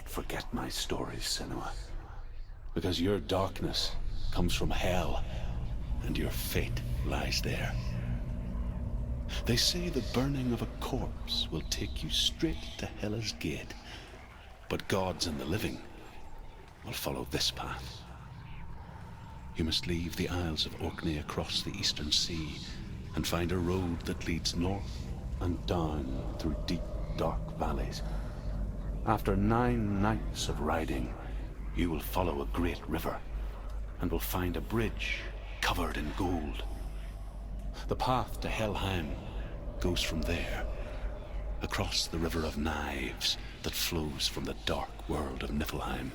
not forget my stories, Senua, because your darkness comes from hell, and your fate lies there. They say the burning of a corpse will take you straight to Hela's gate, but gods and the living will follow this path. You must leave the Isles of Orkney across the eastern sea and find a road that leads north and down through deep, dark valleys. After 9 nights of riding, you will follow a great river and will find a bridge covered in gold. The path to Helheim goes from there, across the river of knives that flows from the dark world of Niflheim.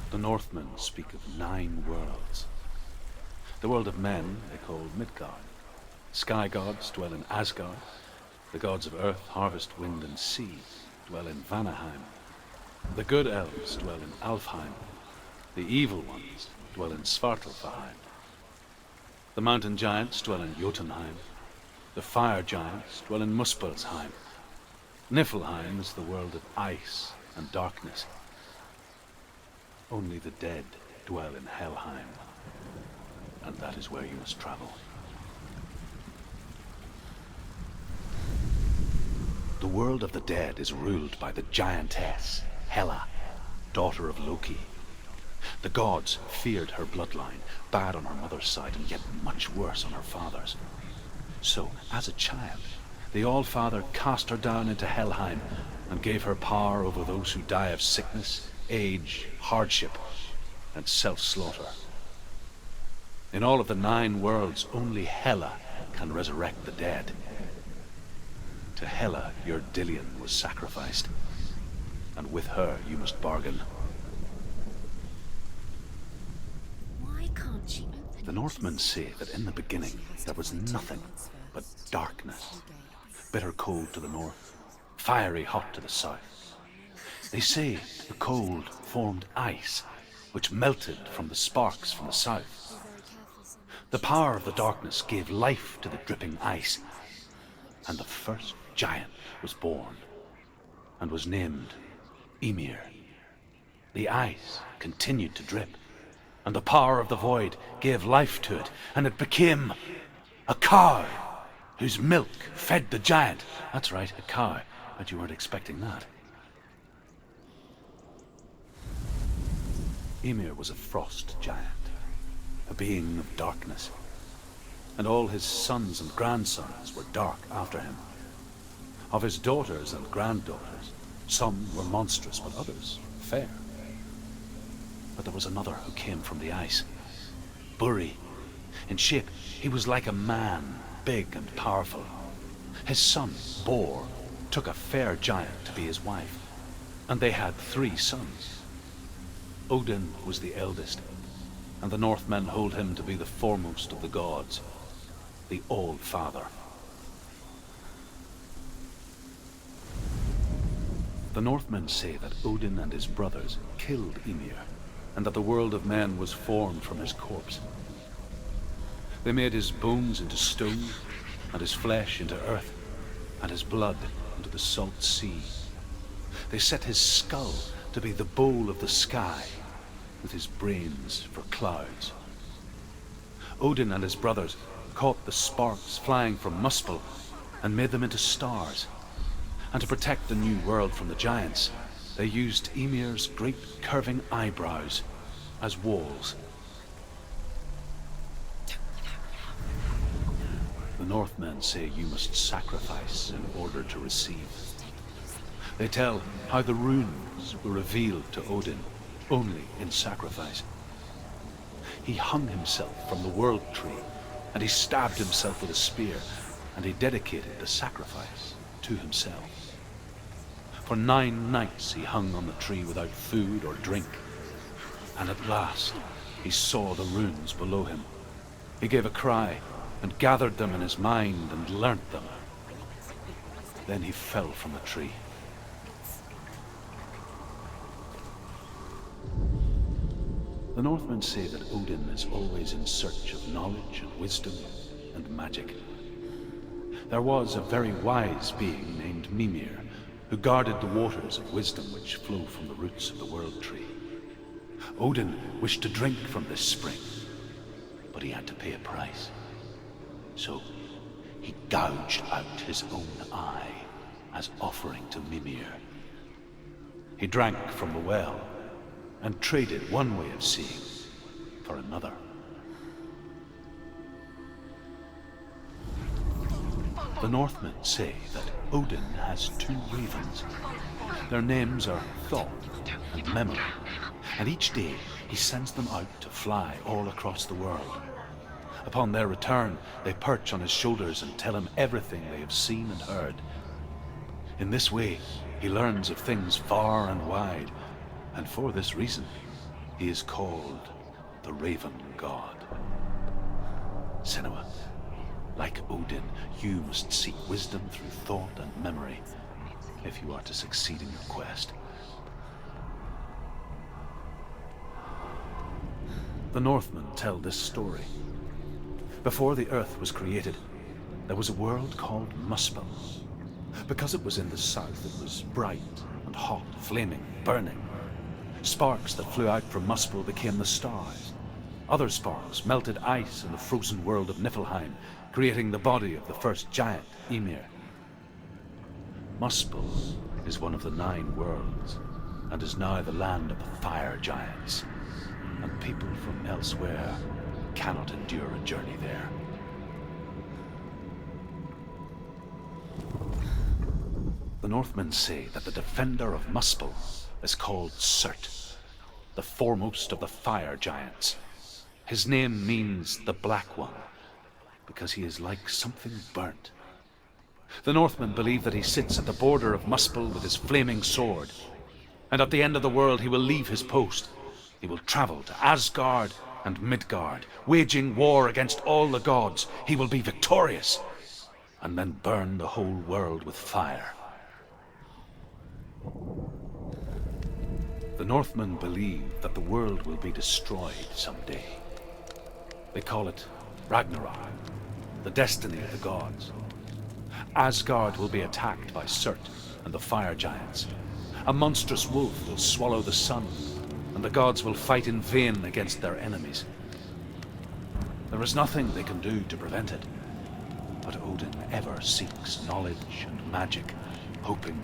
The Northmen speak of 9 worlds. The world of men they call Midgard. Sky gods dwell in Asgard. The gods of earth, harvest, wind, and sea dwell in Vanaheim. The good elves dwell in Alfheim. The evil ones dwell in Svartalfheim. The mountain giants dwell in Jotunheim. The fire giants dwell in Muspelheim. Niflheim is the world of ice and darkness. Only the dead dwell in Helheim, and that is where you must travel. The world of the dead is ruled by the giantess, Hela, daughter of Loki. The gods feared her bloodline, bad on her mother's side and yet much worse on her father's. So, as a child, the All-Father cast her down into Helheim and gave her power over those who die of sickness, age, hardship, and self-slaughter. In all of the 9 worlds, only Hela can resurrect the dead. To Hela, your Dillion was sacrificed, and with her you must bargain. Why can't she open The Northmen say that in the beginning there was nothing but darkness, bitter cold to the north, fiery hot to the south. They say the cold formed ice, which melted from the sparks from the south. The power of the darkness gave life to the dripping ice, and the first giant was born, and was named Ymir. The ice continued to drip, and the power of the void gave life to it, and it became a cow, whose milk fed the giant. That's right, a cow, but you weren't expecting that. Ymir was a frost giant, a being of darkness, and all his sons and grandsons were dark after him. Of his daughters and granddaughters, some were monstrous, but others fair. But there was another who came from the ice, Buri. In shape, he was like a man, big and powerful. His son, Bor, took a fair giant to be his wife, and they had 3 sons. Odin was the eldest, and the Northmen hold him to be the foremost of the gods, the All-Father. The Northmen say that Odin and his brothers killed Ymir, and that the world of men was formed from his corpse. They made his bones into stone, and his flesh into earth, and his blood into the salt sea. They set his skull to be the bowl of the sky, with his brains for clouds. Odin and his brothers caught the sparks flying from Muspel and made them into stars. And to protect the new world from the giants, they used Ymir's great curving eyebrows as walls. The Northmen say you must sacrifice in order to receive. They tell how the runes were revealed to Odin only in sacrifice. He hung himself from the world tree, and he stabbed himself with a spear, and he dedicated the sacrifice to himself. For 9 nights he hung on the tree without food or drink, and at last he saw the runes below him. He gave a cry and gathered them in his mind and learnt them. Then he fell from the tree. The Northmen say that Odin is always in search of knowledge and wisdom and magic. There was a very wise being named Mimir, who guarded the waters of wisdom which flow from the roots of the world tree. Odin wished to drink from this spring, but he had to pay a price. So he gouged out his own eye as offering to Mimir. He drank from the well and traded one way of seeing for another. The Northmen say that Odin has two ravens. Their names are Thought and Memory, and each day he sends them out to fly all across the world. Upon their return, they perch on his shoulders and tell him everything they have seen and heard. In this way, he learns of things far and wide, and for this reason, he is called the Raven God. Senua, like Odin, you must seek wisdom through thought and memory if you are to succeed in your quest. The Northmen tell this story. Before the earth was created, there was a world called Muspel. Because it was in the south, it was bright and hot, flaming, burning. Sparks that flew out from Muspel became the stars. Other sparks melted ice in the frozen world of Niflheim, creating the body of the first giant, Ymir. Muspel is one of the 9 worlds, and is now the land of the fire giants, and people from elsewhere cannot endure a journey there. The Northmen say that the defender of Muspel is called Surtr, the foremost of the fire giants. His name means the Black One, because he is like something burnt. The Northmen believe that he sits at the border of Muspel with his flaming sword, and at the end of the world he will leave his post. He will travel to Asgard and Midgard, waging war against all the gods. He will be victorious, and then burn the whole world with fire. The Northmen believe that the world will be destroyed someday. They call it Ragnarok, the destiny of the gods. Asgard will be attacked by Surtr and the fire giants. A monstrous wolf will swallow the sun, and the gods will fight in vain against their enemies. There is nothing they can do to prevent it, but Odin ever seeks knowledge and magic, hoping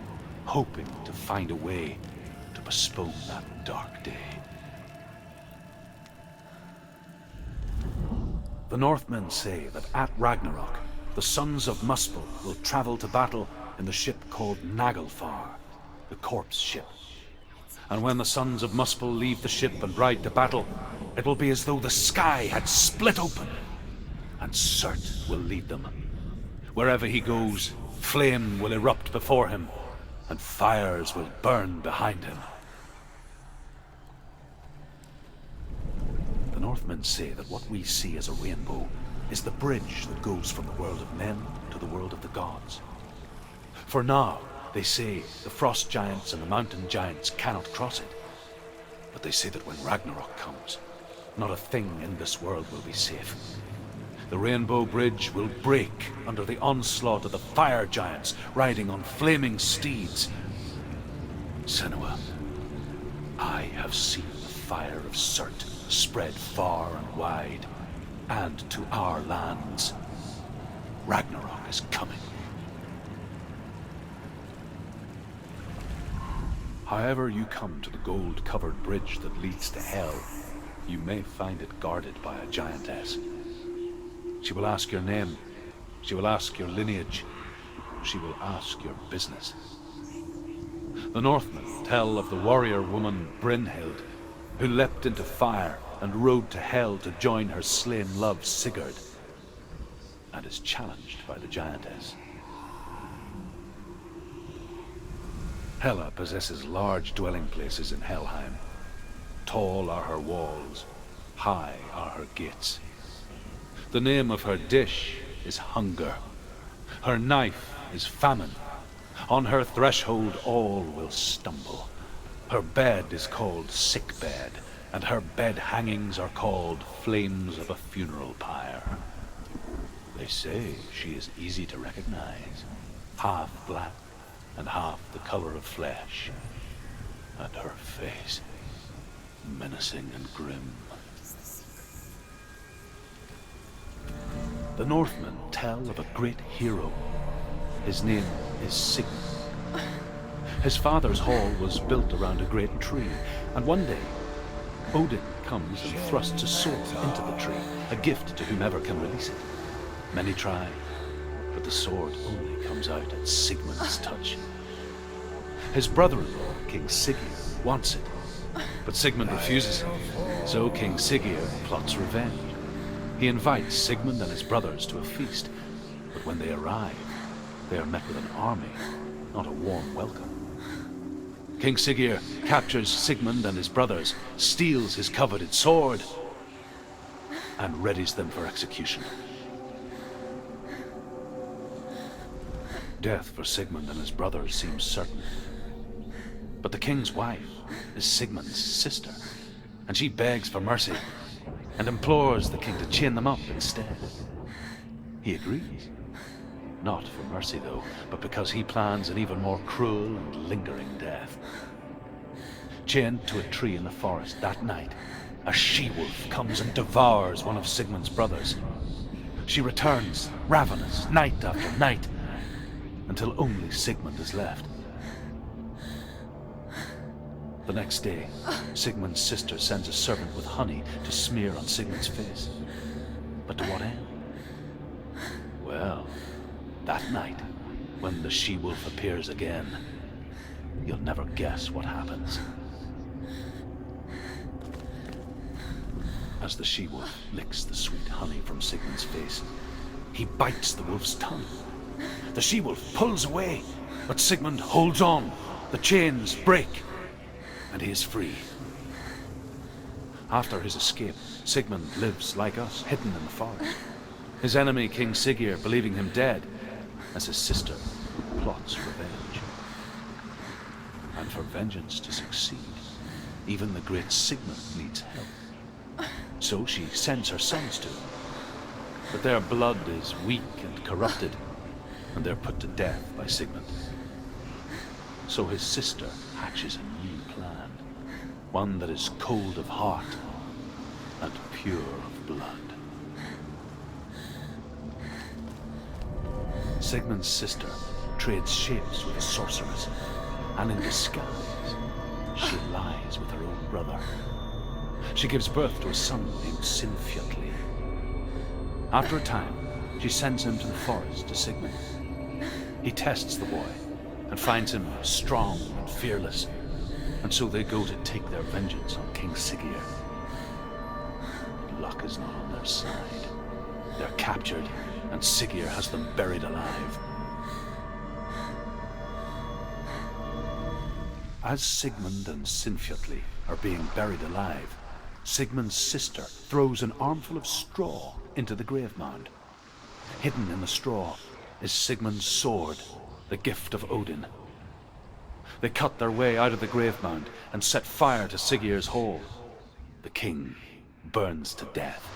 to find a way to postpone that dark day. The Northmen say that at Ragnarok, the sons of Muspel will travel to battle in the ship called Naglfar, the corpse ship. And when the sons of Muspel leave the ship and ride to battle, it will be as though the sky had split open, and Surtr will lead them. Wherever he goes, flame will erupt before him, and fires will burn behind him. The Northmen say that what we see as a rainbow is the bridge that goes from the world of men to the world of the gods. For now, they say the frost giants and the mountain giants cannot cross it. But they say that when Ragnarok comes, not a thing in this world will be safe. The rainbow bridge will break under the onslaught of the fire giants riding on flaming steeds. Senua, I have seen the fire of Surtr spread far and wide, and to our lands. Ragnarok is coming. However you come to the gold-covered bridge that leads to Hell, you may find it guarded by a giantess. She will ask your name, she will ask your lineage, she will ask your business. The Northmen tell of the warrior woman Brynhild, who leapt into fire and rode to Hell to join her slain love Sigurd, and is challenged by the giantess. Hela possesses large dwelling places in Helheim. Tall are her walls, high are her gates. The name of her dish is hunger. Her knife is famine. On her threshold all will stumble. Her bed is called sick bed, and her bed hangings are called flames of a funeral pyre. They say she is easy to recognize, half black and half the color of flesh, and her face, menacing and grim. The Northmen tell of a great hero. His name is Sigmund. His father's hall was built around a great tree, and one day, Odin comes and thrusts a sword into the tree, a gift to whomever can release it. Many try, but the sword only comes out at Sigmund's touch. His brother-in-law, King Siggeir, wants it, but Sigmund refuses it, so King Siggeir plots revenge. He invites Sigmund and his brothers to a feast, but when they arrive, they are met with an army, not a warm welcome. King Siggeir captures Sigmund and his brothers, steals his coveted sword, and readies them for execution. Death for Sigmund and his brothers seems certain. But the king's wife is Sigmund's sister, and she begs for mercy and implores the king to chain them up instead. He agrees. Not for mercy, though, but because he plans an even more cruel and lingering death. Chained to a tree in the forest that night, a she-wolf comes and devours one of Sigmund's brothers. She returns, ravenous, night after night, until only Sigmund is left. The next day, Sigmund's sister sends a servant with honey to smear on Sigmund's face. But to what end? Well, that night, when the she-wolf appears again, you'll never guess what happens. As the she-wolf licks the sweet honey from Sigmund's face, he bites the wolf's tongue. The she-wolf pulls away, but Sigmund holds on. The chains break, and he is free. After his escape, Sigmund lives like us, hidden in the forest. His enemy, King Siggeir, believing him dead, as his sister plots revenge. And for vengeance to succeed, even the great Sigmund needs help. So she sends her sons to him. But their blood is weak and corrupted, and they're put to death by Sigmund. So his sister hatches a new plan, one that is cold of heart and pure of blood. Sigmund's sister trades shapes with a sorceress, and in disguise, she lies with her own brother. She gives birth to a son named Sinfjotli. After a time, she sends him to the forest to Sigmund. He tests the boy and finds him strong and fearless, and so they go to take their vengeance on King Siggeir. But luck is not on their side. They're captured, and Siggeir has them buried alive. As Sigmund and Sinfjotli are being buried alive, Sigmund's sister throws an armful of straw into the grave mound. Hidden in the straw is Sigmund's sword, the gift of Odin. They cut their way out of the grave mound and set fire to Siggeir's hall. The king burns to death.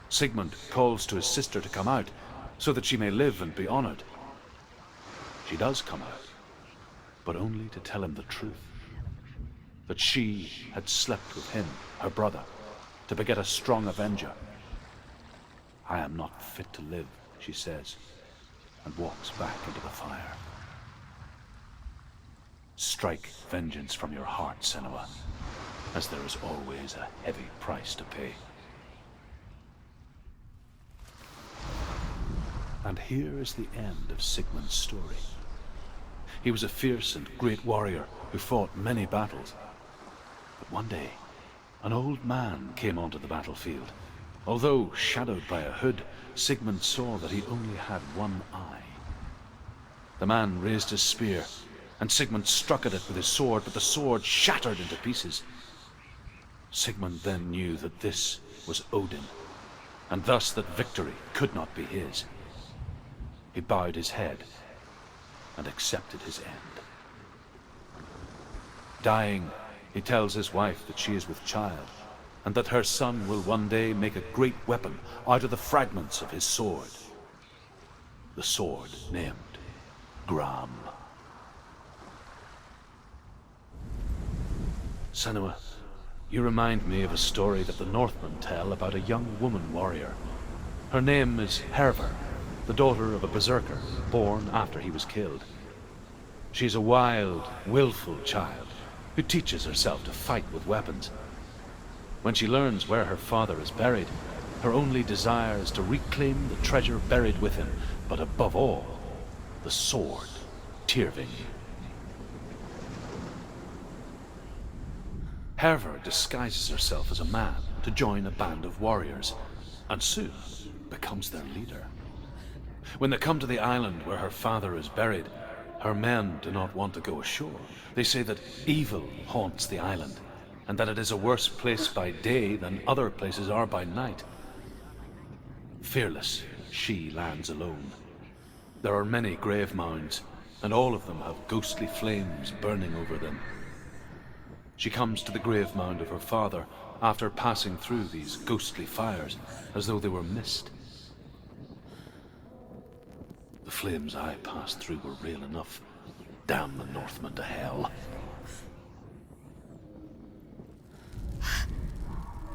Sigmund calls to his sister to come out so that she may live and be honored. She does come out, but only to tell him the truth. That she had slept with him, her brother, to beget a strong avenger. I am not fit to live, she says, and walks back into the fire. Strike vengeance from your heart, Senua, as there is always a heavy price to pay. And here is the end of Sigmund's story. He was a fierce and great warrior who fought many battles. But one day, an old man came onto the battlefield. Although shadowed by a hood, Sigmund saw that he only had one eye. The man raised his spear, and Sigmund struck at it with his sword, but the sword shattered into pieces. Sigmund then knew that this was Odin, and thus that victory could not be his. He bowed his head and accepted his end. Dying, he tells his wife that she is with child, and that her son will one day make a great weapon out of the fragments of his sword. The sword named Gram. Senua, you remind me of a story that the Northmen tell about a young woman warrior. Her name is Hervor, the daughter of a berserker born after he was killed. She is a wild, willful child who teaches herself to fight with weapons. When she learns where her father is buried, her only desire is to reclaim the treasure buried with him, but above all, the sword, Tyrving. Hervor disguises herself as a man to join a band of warriors, and soon becomes their leader. When they come to the island where her father is buried, her men do not want to go ashore. They say that evil haunts the island, and that it is a worse place by day than other places are by night. Fearless, she lands alone. There are many grave mounds, and all of them have ghostly flames burning over them. She comes to the grave mound of her father after passing through these ghostly fires, as though they were mist. The flames I passed through were real enough. Damn the Northmen to hell.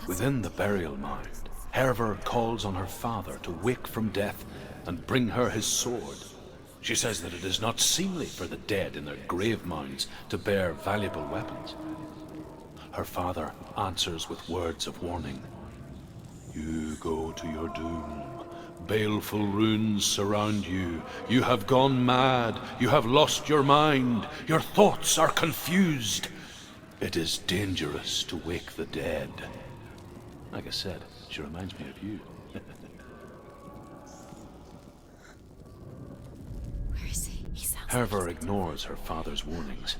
Within the burial mound, Hervor calls on her father to wake from death and bring her his sword. She says that it is not seemly for the dead in their grave mounds to bear valuable weapons. Her father answers with words of warning. You go to your doom. Baleful runes surround you. You have gone mad. You have lost your mind. Your thoughts are confused. It is dangerous to wake the dead. Like I said, she reminds me of you. Where is he? He sounds Hervor ignores her father's warnings.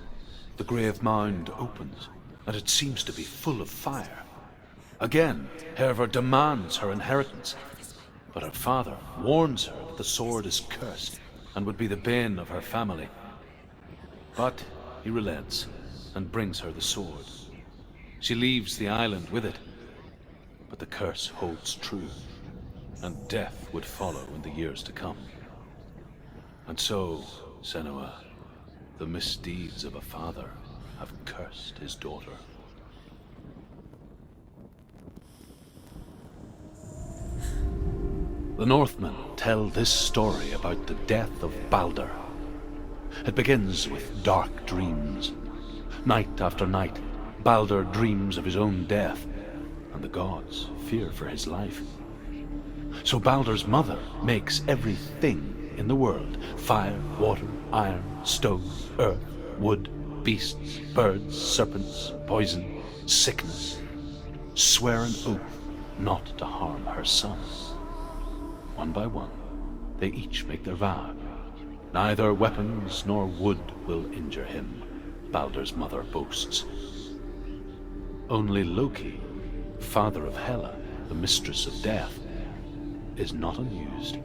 The grave mound opens, and it seems to be full of fire. Again, Hervor demands her inheritance, but her father warns her that the sword is cursed and would be the bane of her family. But he relents and brings her the sword. She leaves the island with it, but the curse holds true, and death would follow in the years to come. And so, Senua, the misdeeds of a father have cursed his daughter. The Northmen tell this story about the death of Baldur. It begins with dark dreams. Night after night, Baldur dreams of his own death, and the gods fear for his life. So Baldur's mother makes everything in the world: fire, water, iron, stone, earth, wood, beasts, birds, serpents, poison, sickness, swear an oath not to harm her son. One by one, they each make their vow. Neither weapons nor wood will injure him, Baldur's mother boasts. Only Loki, father of Hela, the mistress of death, is not amused.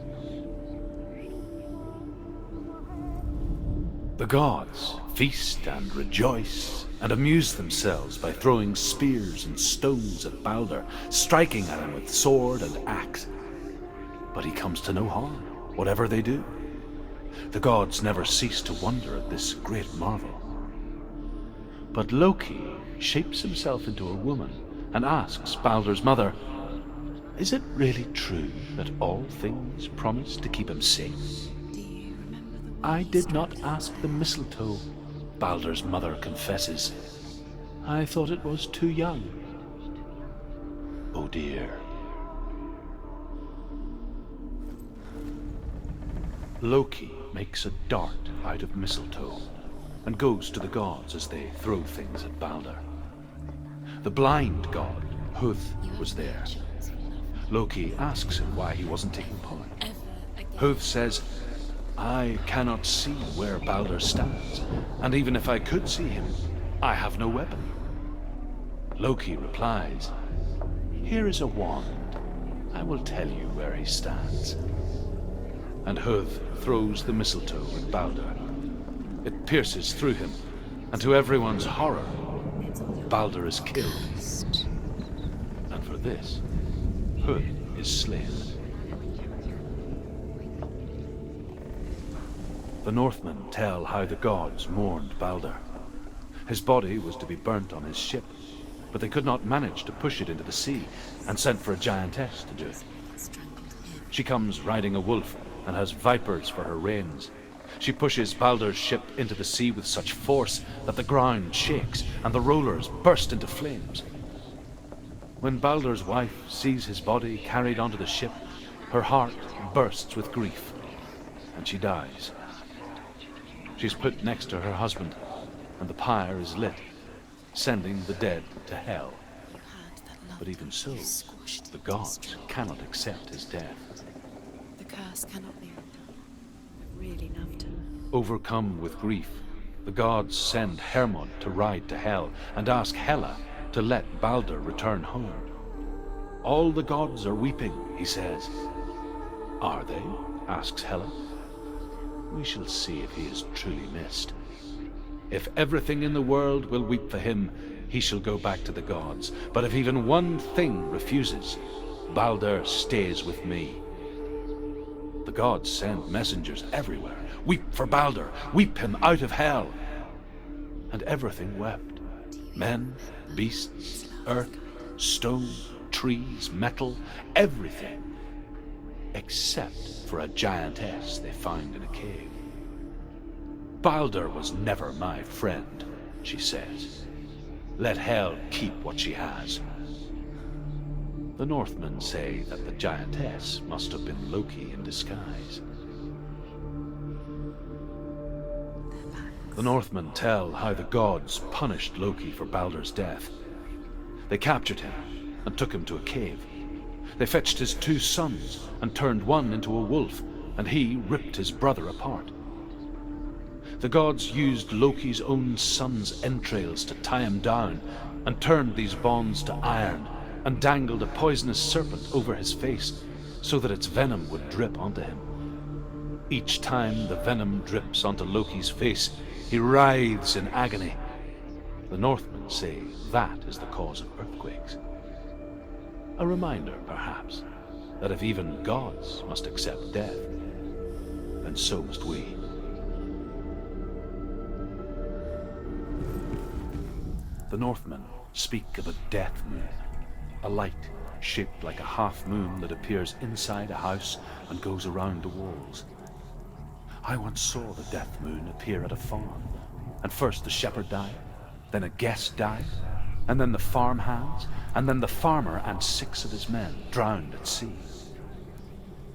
The gods feast and rejoice and amuse themselves by throwing spears and stones at Baldur, striking at him with sword and axe. But he comes to no harm, whatever they do. The gods never cease to wonder at this great marvel. But Loki shapes himself into a woman and asks Baldur's mother, "Is it really true that all things promise to keep him safe?" Do you remember the one "I he did not struck? ask the mistletoe," Baldur's mother confesses. "I thought it was too young." Oh dear. Loki makes a dart out of mistletoe and goes to the gods as they throw things at Baldur. The blind god, Huth, was there. Loki asks him why he wasn't taking part. Ever again. Huth says, "I cannot see where Baldur stands, and even if I could see him, I have no weapon." Loki replies, "Here is a wand. I will tell you where he stands." And Huth throws the mistletoe at Baldur. It pierces through him, and to everyone's horror, Baldur is killed. this, Hood is slain. The Northmen tell how the gods mourned Balder. His body was to be burnt on his ship, but they could not manage to push it into the sea, and sent for a giantess to do it. She comes riding a wolf and has vipers for her reins. She pushes Balder's ship into the sea with such force that the ground shakes and the rollers burst into flames. When Balder's wife sees his body carried onto the ship, her heart bursts with grief, and she dies. She's put next to her husband, and the pyre is lit, sending the dead to hell. But even so, the gods cannot accept his death. The curse cannot be undone. I really loved him. Overcome with grief, the gods send Hermod to ride to hell and ask Hela to let Balder return home. All the gods are weeping, he says. Are they? Asks Hela. We shall see if he is truly missed. If everything in the world will weep for him, he shall go back to the gods. But if even one thing refuses, Balder stays with me. The gods send messengers everywhere. Weep for Balder, weep him out of hell. And everything wept. Men, beasts, earth, stone, trees, metal, everything. Except for a giantess they found in a cave. Balder was never my friend, she says. Let hell keep what she has. The Northmen say that the giantess must have been Loki in disguise. The Northmen tell how the gods punished Loki for Balder's death. They captured him and took him to a cave. They fetched his 2 sons and turned one into a wolf, and he ripped his brother apart. The gods used Loki's own son's entrails to tie him down, and turned these bonds to iron, and dangled a poisonous serpent over his face, so that its venom would drip onto him. Each time the venom drips onto Loki's face, he writhes in agony. The Northmen say that is the cause of earthquakes. A reminder, perhaps, that if even gods must accept death, then so must we. The Northmen speak of a death moon, a light shaped like a half moon that appears inside a house and goes around the walls. I once saw the death moon appear at a farm, and first the shepherd died, then a guest died, and then the farmhands, and then the farmer and 6 of his men drowned at sea.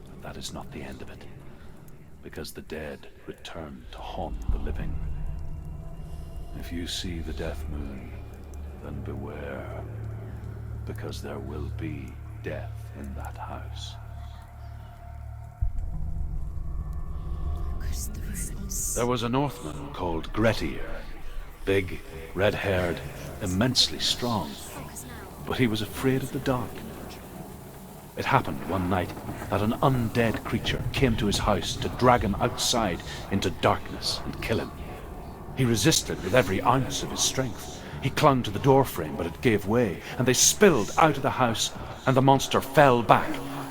But that is not the end of it, because the dead return to haunt the living. If you see the death moon, then beware, because there will be death in that house. There was a Northman called Grettir, big, red-haired, immensely strong, but he was afraid of the dark. It happened one night that an undead creature came to his house to drag him outside into darkness and kill him. He resisted with every ounce of his strength. He clung to the doorframe, but it gave way, and they spilled out of the house, and the monster fell back,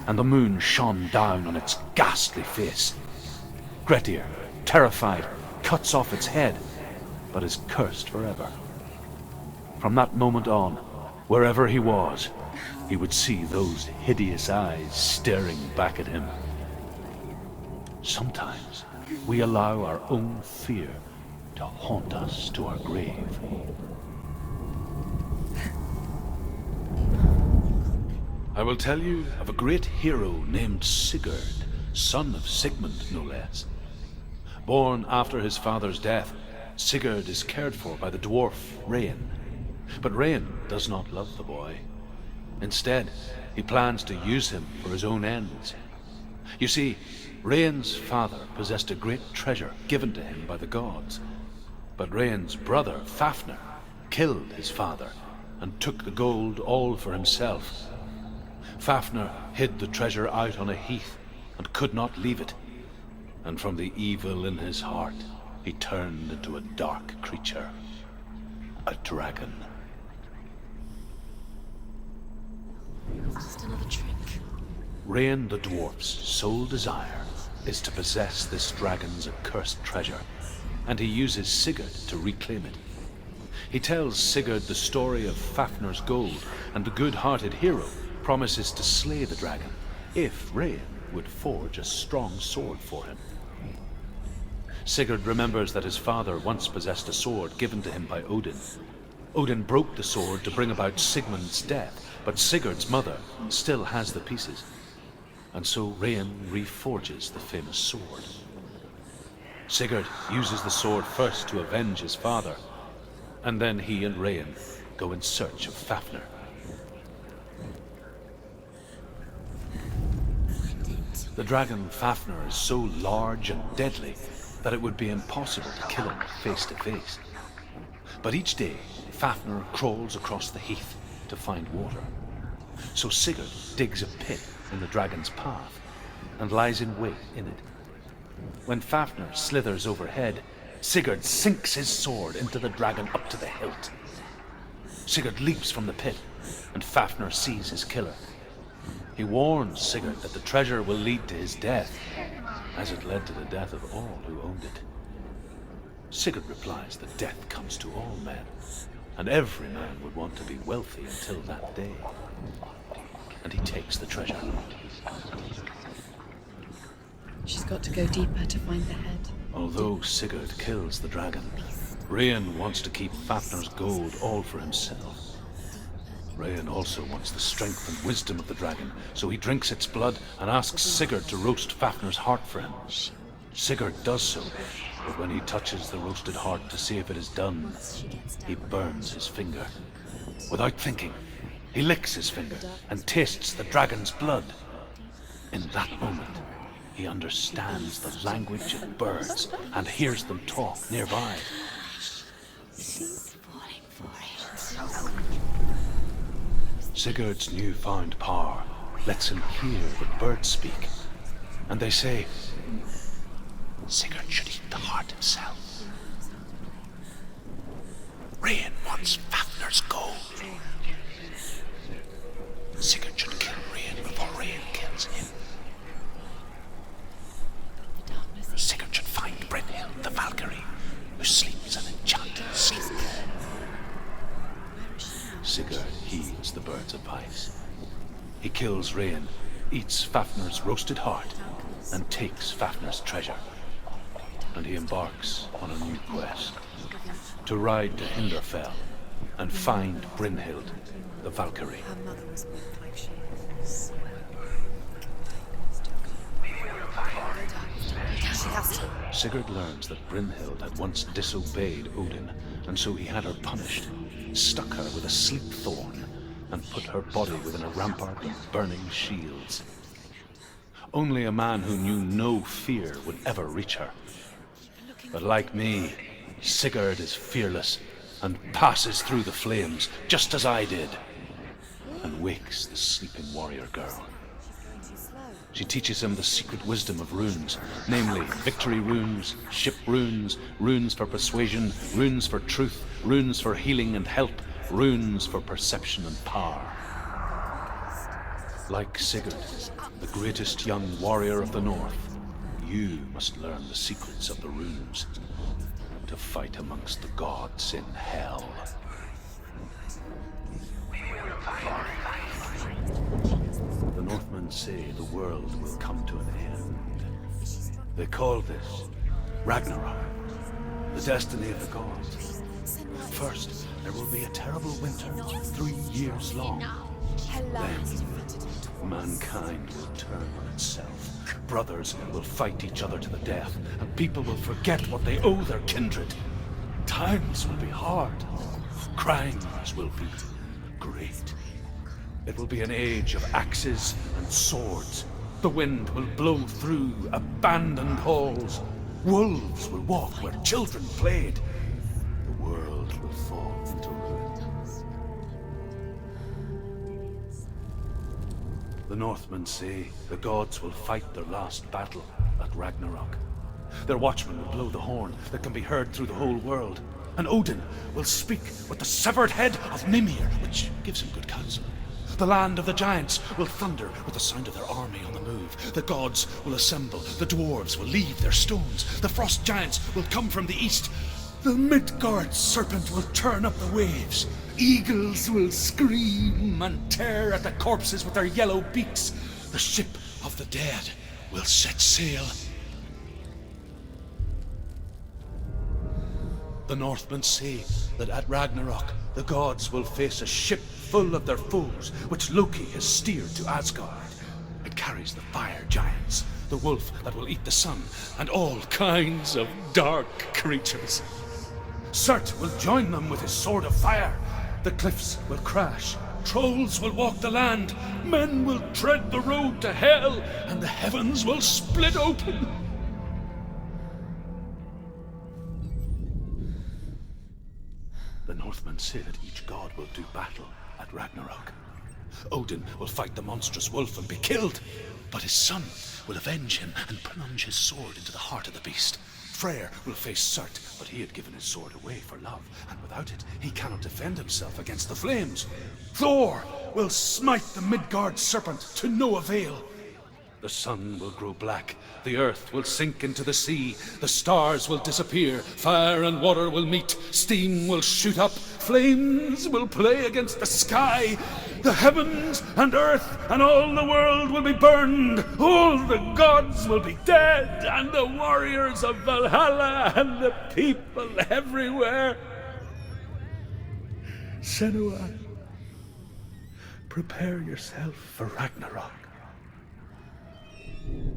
and the moon shone down on its ghastly face. Grettir, terrified, cuts off its head, but is cursed forever. From that moment on, wherever he was, he would see those hideous eyes staring back at him. Sometimes we allow our own fear to haunt us to our grave. I will tell you of a great hero named Sigurd, son of Sigmund, no less. Born after his father's death, Sigurd is cared for by the dwarf Rain. But Rain does not love the boy. Instead, he plans to use him for his own ends. You see, Rain's father possessed a great treasure given to him by the gods. But Rain's brother, Fafnir, killed his father and took the gold all for himself. Fafnir hid the treasure out on a heath and could not leave it. And from the evil in his heart, he turned into a dark creature, a dragon. Just another trick. Rain the dwarf's sole desire is to possess this dragon's accursed treasure, and he uses Sigurd to reclaim it. He tells Sigurd the story of Fafnir's gold, and the good-hearted hero promises to slay the dragon if Rain would forge a strong sword for him. Sigurd remembers that his father once possessed a sword given to him by Odin. Odin broke the sword to bring about Sigmund's death, but Sigurd's mother still has the pieces. And so Rain reforges the famous sword. Sigurd uses the sword first to avenge his father, and then he and Rain go in search of Fafnir. The dragon Fafnir is so large and deadly that it would be impossible to kill him face to face. But each day, Fafnir crawls across the heath to find water. So Sigurd digs a pit in the dragon's path and lies in wait in it. When Fafnir slithers overhead, Sigurd sinks his sword into the dragon up to the hilt. Sigurd leaps from the pit, and Fafnir sees his killer. He warns Sigurd that the treasure will lead to his death, as it led to the death of all who owned it. Sigurd replies that death comes to all men, and every man would want to be wealthy until that day. And he takes the treasure. She's got to go deeper to find the head. Although Sigurd kills the dragon, Rain wants to keep Fafnir's gold all for himself. Rain also wants the strength and wisdom of the dragon, so he drinks its blood and asks Sigurd to roast Fafnir's heart for him. Sigurd does so, but when he touches the roasted heart to see if it is done, he burns his finger. Without thinking, he licks his finger and tastes the dragon's blood. In that moment, he understands the language of birds and hears them talk nearby. She's falling for it. Sigurd's newfound power lets him hear the birds speak, and they say, Sigurd should eat the heart himself. Rain wants Fafnir's gold. Sigurd should kill Rain before Rain kills him. Sigurd should find Brynhild the Valkyrie, who sleeps an enchanted sleep. Sigurd heeds the bird's advice. He kills Rain, eats Fafnir's roasted heart, and takes Fafnir's treasure. And he embarks on a new quest, to ride to Hinderfell and find Brynhild the Valkyrie. Her mother was built like she is. She has to. Sigurd learns that Brynhild had once disobeyed Odin, and so he had her punished, stuck her with a sleep thorn, and put her body within a rampart of burning shields. Only a man who knew no fear would ever reach her. But like me, Sigurd is fearless and passes through the flames, just as I did, and wakes the sleeping warrior girl. She teaches him the secret wisdom of runes, namely victory runes, ship runes, runes for persuasion, runes for truth, runes for healing and help, runes for perception and power. Like Sigurd, the greatest young warrior of the North, you must learn the secrets of the runes to fight amongst the gods in hell. The Northmen say the world will come to an end. They call this Ragnarok, the destiny of the gods. First, there will be a terrible winter, 3 years long. Then, mankind will turn on itself. Brothers will fight each other to the death, and people will forget what they owe their kindred. Times will be hard. Crimes will be great. It will be an age of axes and swords. The wind will blow through abandoned halls. Wolves will walk where children played. The world will fall into ruin. The Northmen say the gods will fight their last battle at Ragnarok. Their watchmen will blow the horn that can be heard through the whole world. And Odin will speak with the severed head of Mimir, which gives him good counsel. The land of the giants will thunder with the sound of their army on the move. The gods will assemble. The dwarves will leave their stones. The frost giants will come from the east. The Midgard serpent will turn up the waves. Eagles will scream and tear at the corpses with their yellow beaks. The ship of the dead will set sail. The Northmen say that at Ragnarok the gods will face a ship full of their foes, which Loki has steered to Asgard. It carries the fire giants, the wolf that will eat the sun, and all kinds of dark creatures. Surtr will join them with his sword of fire. The cliffs will crash, trolls will walk the land, men will tread the road to hell, and the heavens will split open. The Northmen say that each god will do battle at Ragnarok. Odin will fight the monstrous wolf and be killed, but his son will avenge him and plunge his sword into the heart of the beast. Freyr will face Surtr, but he had given his sword away for love, and without it, he cannot defend himself against the flames. Thor will smite the Midgard serpent to no avail. The sun will grow black, the earth will sink into the sea, the stars will disappear, fire and water will meet, steam will shoot up, flames will play against the sky, the heavens and earth and all the world will be burned, all the gods will be dead, and the warriors of Valhalla and the people everywhere. Senua, prepare yourself for Ragnarok,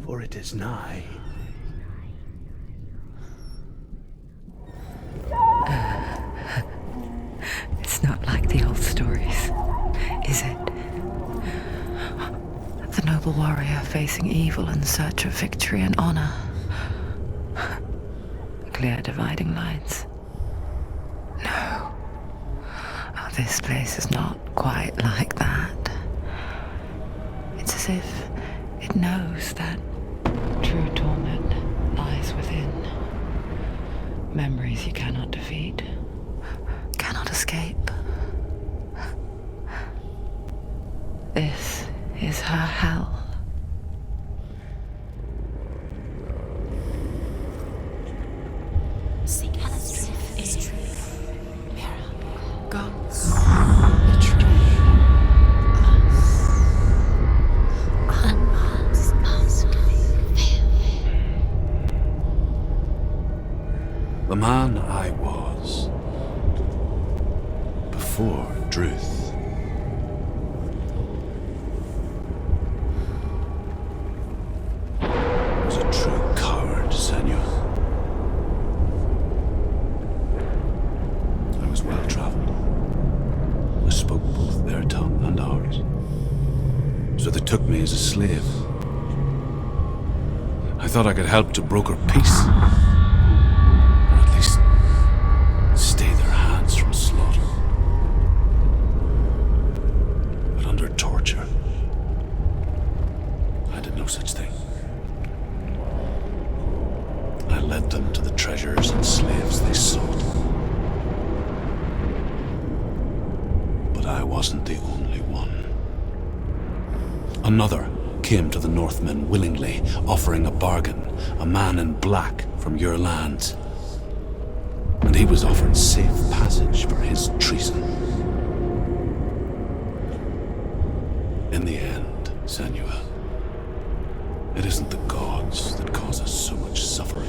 for it is nigh. It's not like the old stories, is it? The noble warrior facing evil in search of victory and honor. Clear dividing lines. No. Oh, this place is not quite like that. It's as if it knows that true torment lies within. Memories you cannot defeat, cannot escape. This is her hell. Seek Alice is truth. Mirror. Gods. The truth. Us. Unmasked. The man I was before Druth. Was a true coward, Senua. I was well traveled. I spoke both their tongue and ours. So they took me as a slave. I thought I could help to broker peace. Stay their hands from slaughter. But under torture, I did no such thing. I led them to the treasures and slaves they sought. But I wasn't the only one. Another came to the Northmen willingly, offering a bargain, a man in black from your lands. And he was offered safe passage for his treason. In the end, Senua, it isn't the gods that cause us so much suffering.